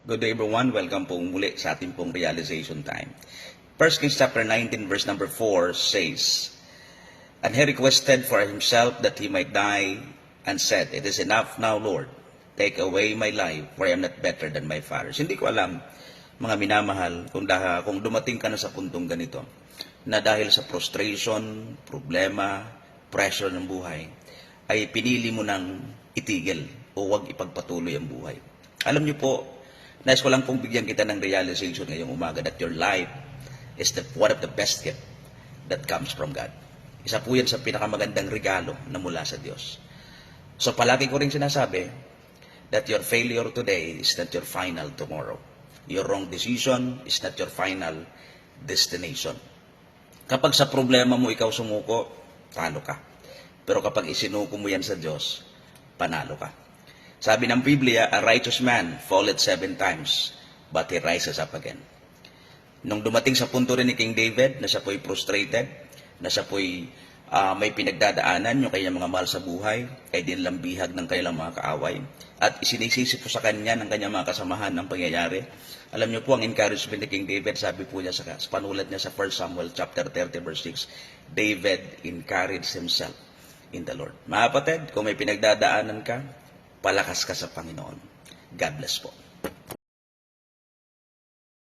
Good day everyone, welcome po muli sa ating pong realization time. 1 Kings chapter 19 verse number 4 says, And he requested for himself that he might die, and said, It is enough now, Lord, take away my life, for I am not better than my fathers. Hindi ko alam, mga minamahal, kung dumating ka na sa puntong ganito, na dahil sa frustration, problema, pressure ng buhay, ay pinili mo nang itigil o huwag ipagpatuloy ang buhay. Alam niyo po, nais ko lang pong bigyan kita ng realization ngayong umaga that your life is one of the best gift that comes from God. Isa po yan sa pinakamagandang regalo na mula sa Diyos. So palagi ko rin sinasabi that your failure today is not your final tomorrow. Your wrong decision is not your final destination. Kapag sa problema mo ikaw sumuko, talo ka. Pero kapag isinuko mo yan sa Diyos, panalo ka. Sabi ng Biblia, a righteous man falleth 7 times, but he rises up again. Nung dumating sa punto rin ni King David, na siya po'y frustrated, na siya po'y may pinagdadaanan yung kanyang mga mahal sa buhay, ay dinlambihag ng kanilang mga kaaway, at isinisisi po sa kanya ng kanyang mga kasamahan ng pangyayari. Alam niyo po, ang encouragement ni King David, sabi po niya sa panulat niya sa 1 Samuel chapter 30 verse 6, David encouraged himself in the Lord. Mga kapatid, kung may pinagdadaanan ka, palakas ka sa Panginoon. God bless po.